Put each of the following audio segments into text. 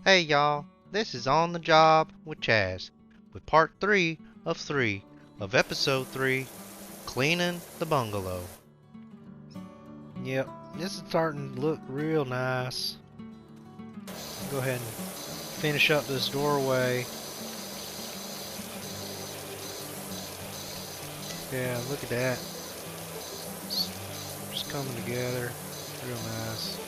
Hey y'all, this is On the Job with Chazz, with part 3 of 3 of episode 3, Cleaning the Bungalow. Yep, this is starting to look real nice. Go ahead and finish up this doorway. Yeah, look at that. It's just coming together, real nice.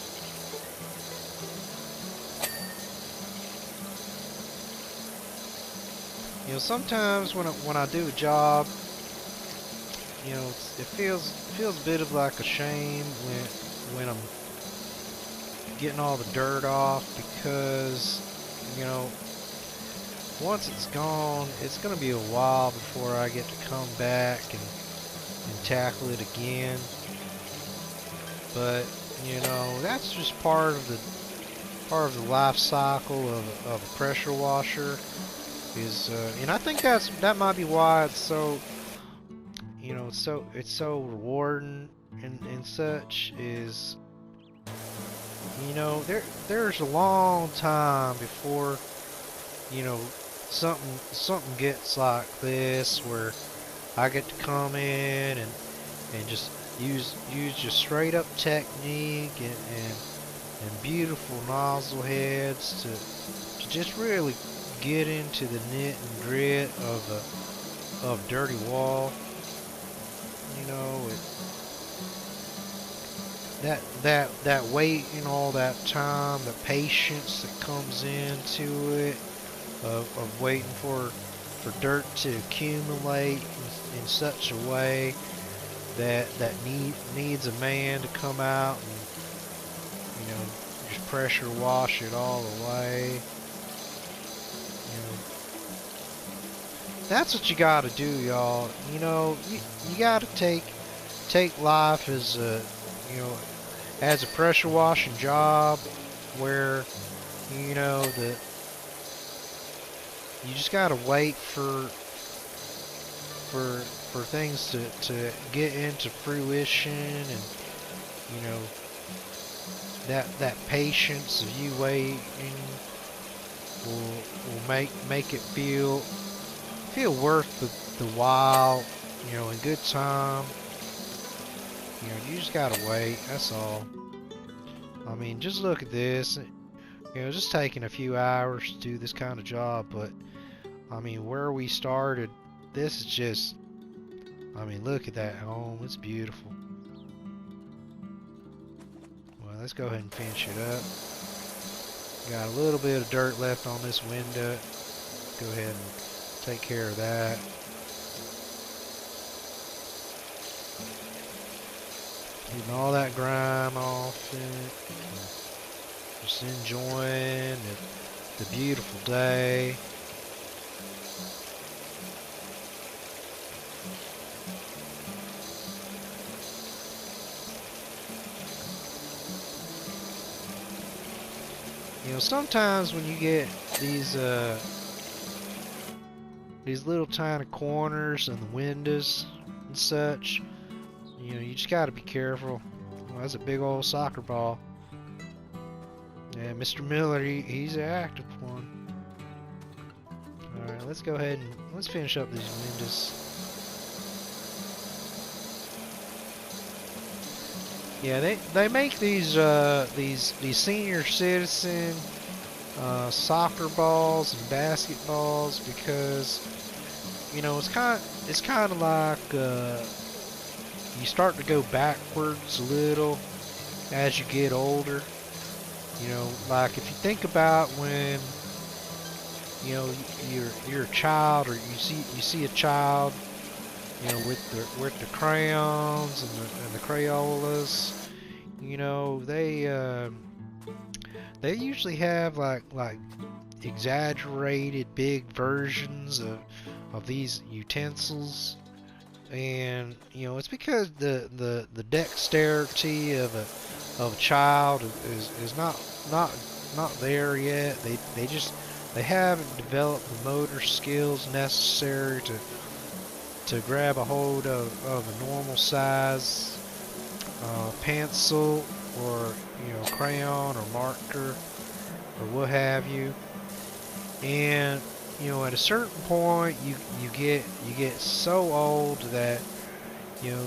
You know, sometimes when I do a job, you know, it feels a bit of like a shame when I'm getting all the dirt off, because you know, once it's gone, it's gonna be a while before I get to come back and tackle it again. But you know, that's just part of the life cycle of a pressure washer. And I think that might be why it's so, you know, it's so rewarding and such. Is, you know, there's a long time before, you know, something gets like this where I get to come in and just use just straight up technique and beautiful nozzle heads to just really get into the nit and grit of dirty wall. You know, that wait and all that time, the patience that comes into it, of waiting for dirt to accumulate in such a way that needs a man to come out and, you know, just pressure wash it all away. You know, that's what you gotta do, y'all. You know, you gotta take life as a, you know, as a pressure washing job, where, you know, you just gotta wait for things to get into fruition, and you know, that patience of you waiting will make it feel worth the while, you know, in good time. You know, you just gotta wait, that's all. I mean, just look at this. You know, just taking a few hours to do this kind of job, but I mean, where we started, this is just, I mean, look at that home. It's beautiful. Well, let's go ahead and finish it up. Got a little bit of dirt left on this window. Go ahead and take care of that. Getting all that grime off it. Just enjoying the beautiful day. You know, sometimes when you get these little tiny corners and the windows and such, you know, you just gotta be careful. Well, that's a big old soccer ball. Yeah, Mr. Miller, he's an active one. Alright, let's go ahead and let's finish up these windows. Yeah, they make these senior citizen soccer balls and basketballs because, you know, it's kind of like you start to go backwards a little as you get older. You know, like if you think about when, you know, you're a child, or you see a child, you know, with the crayons and the Crayolas, you know, they usually have like exaggerated big versions of these utensils, and you know, it's because the dexterity of a child is not there yet. They haven't developed the motor skills necessary to grab a hold of a normal size pencil, or, you know, crayon or marker or what have you. And you know, at a certain point, you get so old that you know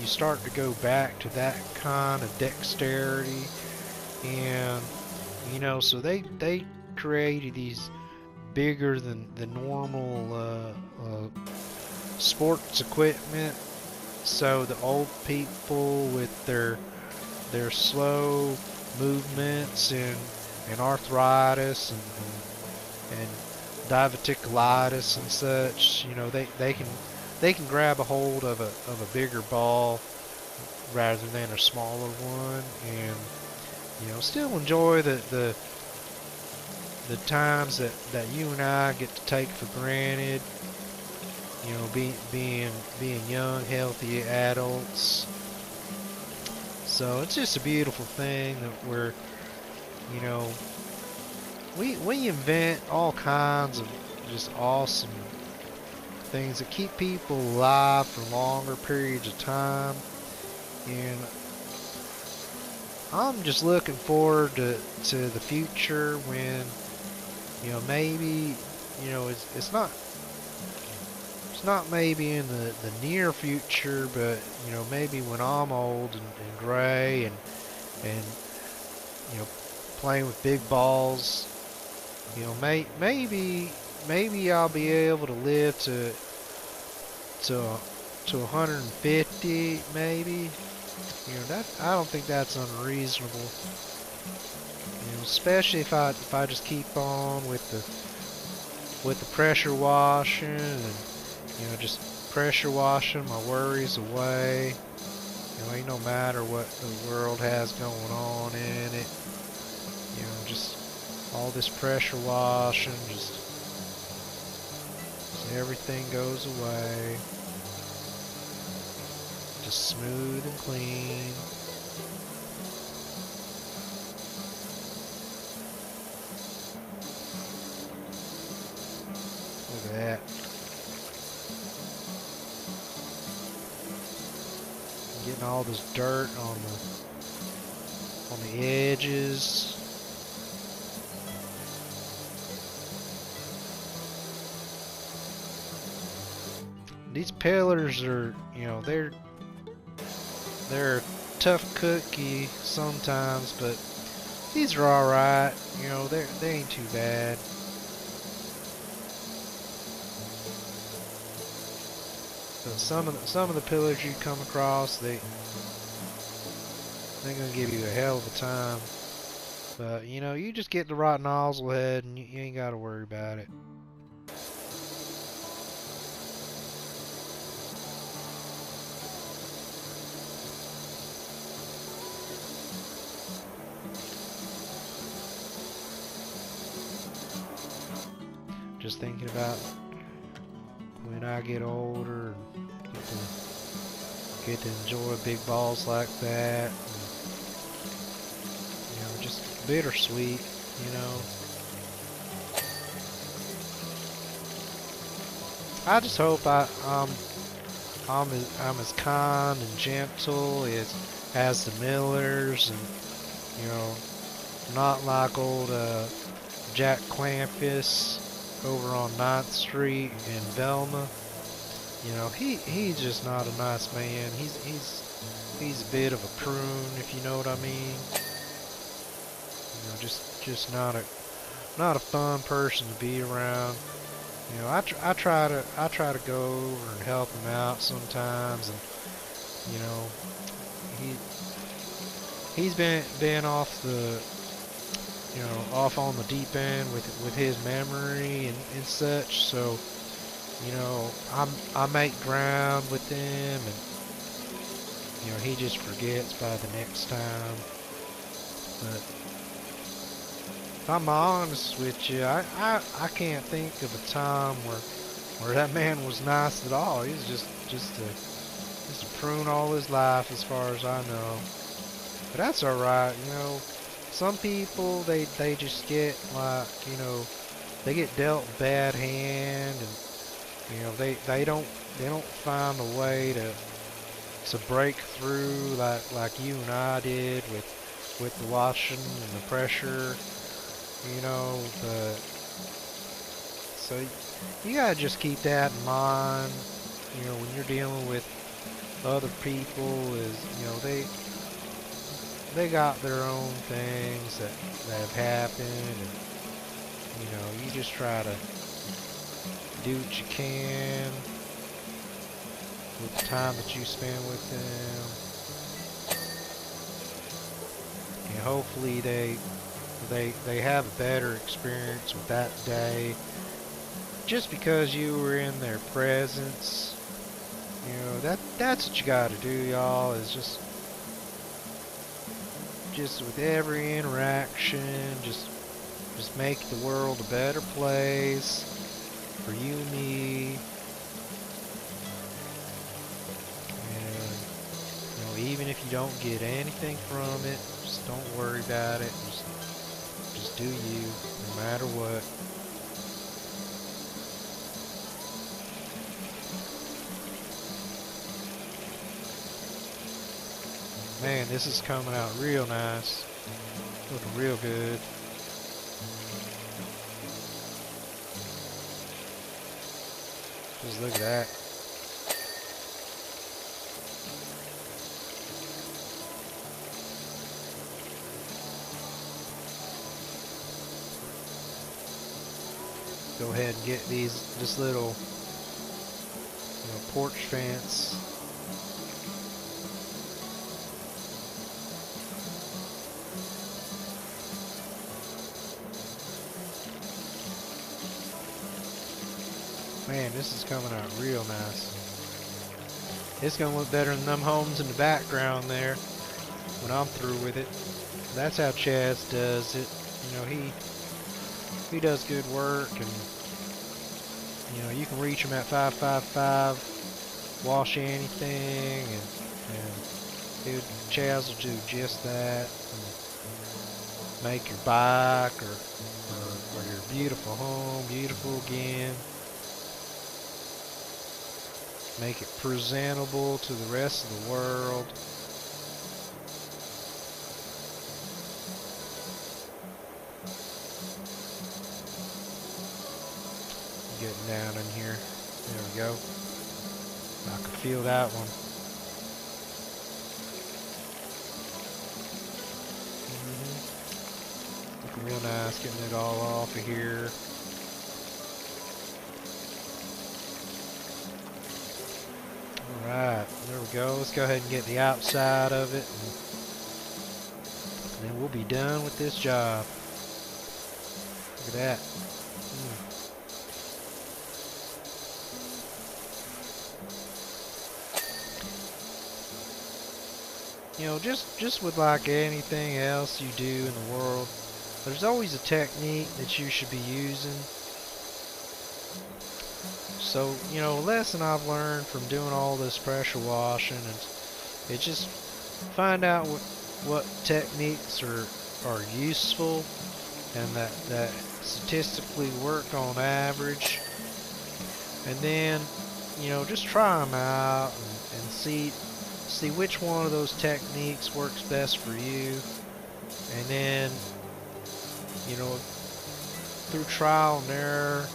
you start to go back to that kind of dexterity, and you know, so they created these bigger than the normal sports equipment, so the old people with their slow movements and arthritis and diverticulitis and such, you know, they can grab a hold of a bigger ball rather than a smaller one, and you know, still enjoy the times that you and I get to take for granted. You know, being young, healthy adults. So it's just a beautiful thing that we're, you know, we invent all kinds of just awesome things that keep people alive for longer periods of time. And I'm just looking forward to the future when, you know, maybe, you know, it's not maybe in the near future, but you know, maybe when I'm old and gray and you know, playing with big balls, you know, maybe I'll be able to live to 150, maybe. You know, that I don't think that's unreasonable. You know, especially if I just keep on with the pressure washing and, you know, just pressure washing my worries away. You know, ain't no matter what the world has going on in it. You know, just all this pressure washing, just everything goes away. Just smooth and clean. Look at that. Getting all this dirt on the edges. These pillars are, you know, they're a tough cookie sometimes, but these are all right. You know, they ain't too bad. But some of the pillars you come across, they're gonna give you a hell of a time. But you know, you just get the right nozzle head, and you ain't gotta worry about it. Just thinking about when I get older and get to enjoy big balls like that. And, you know, just bittersweet, you know. I just hope I'm as kind and gentle as the Millers, and you know, not like old Jack Clampus over on 9th Street in Velma. You know, he's just not a nice man. He's a bit of a prune, if you know what I mean. You know, just not a fun person to be around. You know, I try to go over and help him out sometimes, and you know, he's been off the, you know, off on the deep end with his memory and such. So, you know, I make ground with him, and you know, he just forgets by the next time. But if I'm honest with you, I can't think of a time where that man was nice at all. He was just a prune all his life, as far as I know. But that's all right, you know. Some people, they just get, like, you know, they get dealt a bad hand, and you know, they don't find a way to break through like you and I did with the washing and the pressure. you know, so you gotta just keep that in mind, you know, when you're dealing with other people. Is, you know, they got their own things that have happened, and you know, you just try to do what you can with the time that you spend with them, and hopefully they have a better experience with that day just because you were in their presence. You know, that's what you gotta do, y'all, is just with every interaction, just make the world a better place for you and me. And you know, even if you don't get anything from it, just don't worry about it. Just do you, no matter what. Man, this is coming out real nice. Looking real good. Just look at that. Go ahead and get this little, you know, porch fence. Man, this is coming out real nice. It's gonna look better than them homes in the background there when I'm through with it. That's how Chazz does it. You know, he does good work, and you know, you can reach him at 555 wash anything, and Chazz will do just that. And make your bike or your beautiful home beautiful again. Make it presentable to the rest of the world. Getting down in here. There we go. I can feel that one. Looking real nice, getting it all off of here. Alright, there we go. Let's go ahead and get the outside of it, and then we'll be done with this job. Look at that. You know, just with like anything else you do in the world, there's always a technique that you should be using. So, you know, a lesson I've learned from doing all this pressure washing is just find out what techniques are useful and that statistically work on average, and then, you know, just try them out and see which one of those techniques works best for you, and then, you know, through trial and error,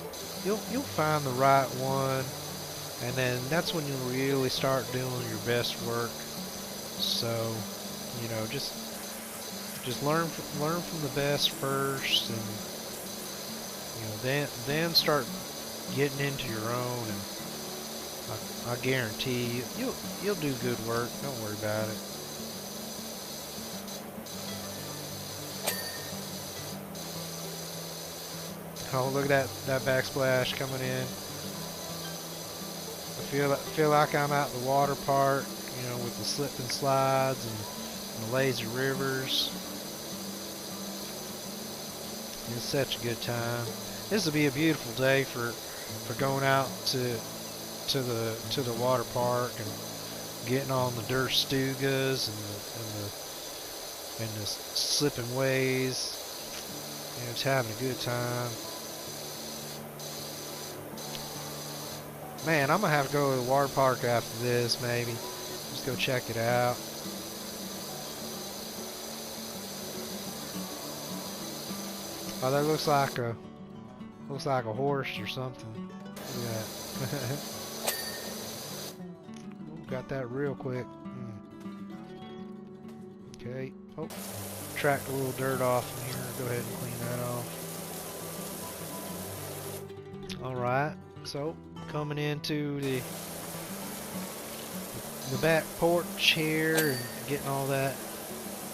you'll find the right one, and then that's when you'll really start doing your best work. So, you know, just learn from the best first, and you know, then start getting into your own, and I guarantee you'll do good work. Don't worry about it. Oh, look at that backsplash coming in. I feel like I'm out in the water park, you know, with the slip and slides and the lazy rivers. It's such a good time. This will be a beautiful day for going out to the water park and getting on the dirt stugas and the slipping ways. You know, it's having a good time. Man, I'm gonna have to go to the water park after this, maybe. Just go check it out. Oh, that looks like a horse or something. Look at that. Ooh, got that real quick. Okay. Oh, tracked a little dirt off in here. Go ahead and clean that off. All right. So coming into the back porch here and getting all that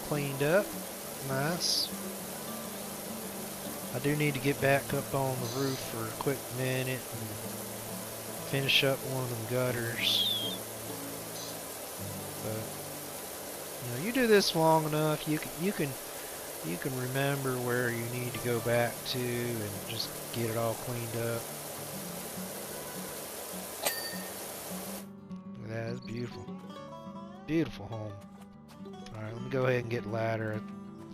cleaned up. Nice. I do need to get back up on the roof for a quick minute and finish up one of them gutters. But you know, you do this long enough, you can remember where you need to go back to and just get it all cleaned up. That is beautiful. Beautiful home. Alright, let me go ahead and get the ladder.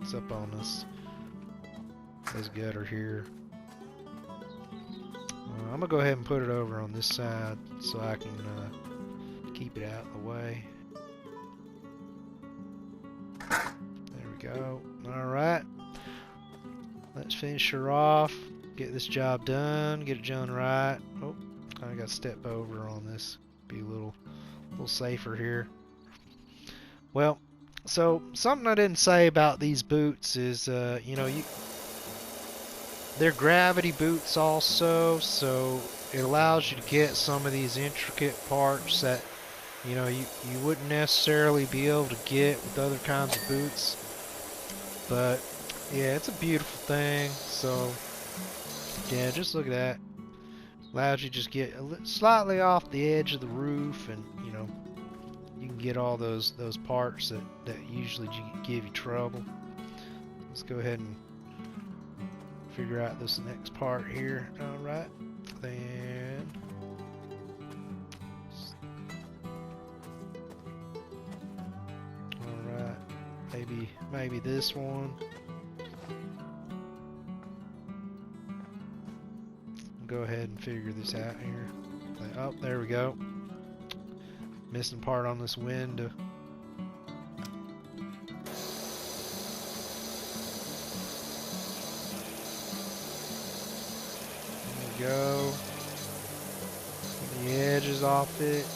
It's up on this gutter here. I'm gonna go ahead and put it over on this side so I can keep it out of the way. There we go. Alright. Let's finish her off. Get this job done. Get it done right. Oh, I got to step over on this. Be a little safer here. Well, so something I didn't say about these boots is, you know, they're gravity boots also, so it allows you to get some of these intricate parts that, you know, you wouldn't necessarily be able to get with other kinds of boots. But yeah, it's a beautiful thing. So yeah, just look at that. Allows you to just get slightly off the edge of the roof, and you know, you can get all those parts that usually give you trouble. Let's go ahead and figure out this next part here. Alright, then alright, maybe this one. Go ahead and figure this out here. Oh, there we go. Missing part on this window. Go. Get the edges off it.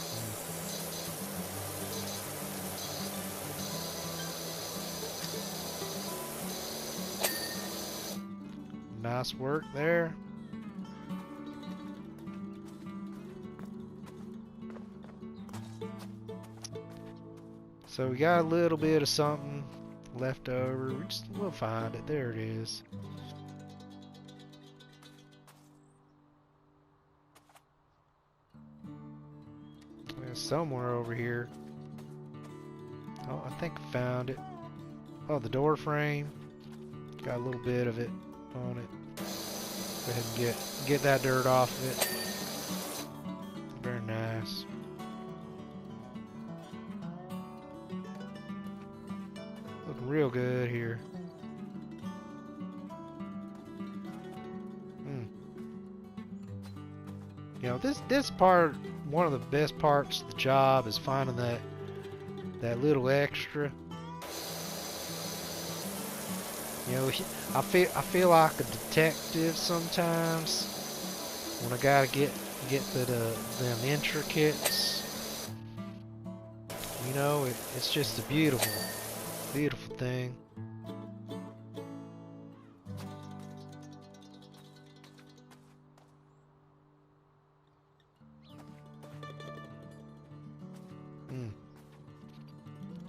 Nice work there. So we got a little bit of something left over. We'll find it. There it is. Somewhere over here. Oh, I think I found it. Oh, the door frame. Got a little bit of it on it. Go ahead and get that dirt off of it. Very nice. Looking real good here. You know, this part, one of the best parts of the job is finding that little extra. You know, I feel like a detective sometimes when I gotta get to them intricates. You know, it's just a beautiful thing.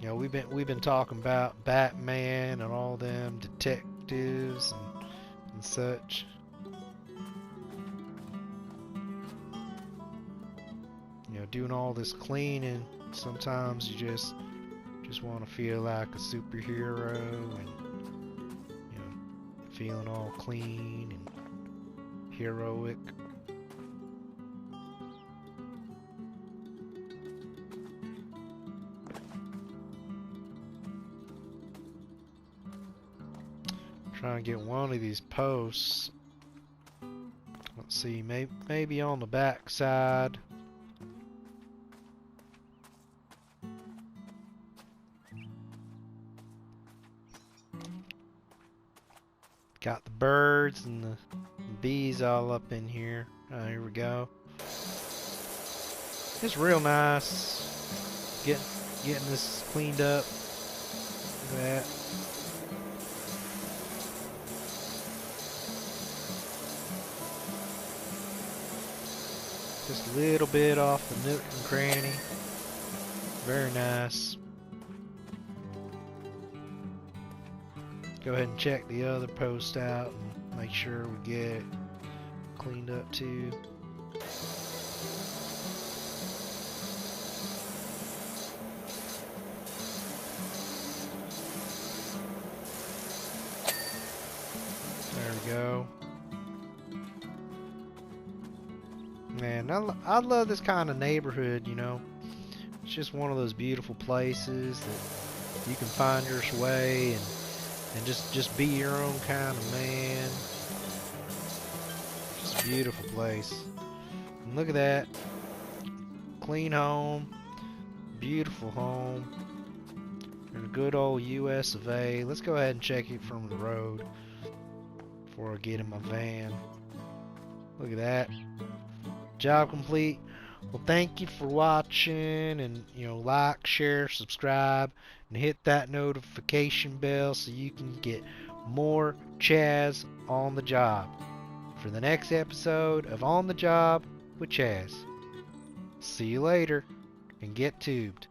You know, we've been talking about Batman and all them detectives and such. You know, doing all this cleaning, sometimes you just want to feel like a superhero and, you know, feeling all clean and heroic. Trying to get one of these posts. Let's see, maybe on the back side. Got the bird birds and the bees all up in here. Here we go. It's real nice getting this cleaned up. Look at that. Just a little bit off the nook and cranny. Very nice. Go ahead and check the other post out and make sure we get it cleaned up too. There we go. Man, I love this kind of neighborhood, you know. It's just one of those beautiful places that you can find your way and just be your own kind of man. Just a beautiful place. And look at that. Clean home. Beautiful home. And a good old US of A. Let's go ahead and check it from the road before I get in my van. Look at that. Job complete. Well, thank you for watching, and like, share, subscribe, and hit that notification bell so you can get more Chazz on the job for the next episode of On the Job with Chazz. See you later, and get tubed.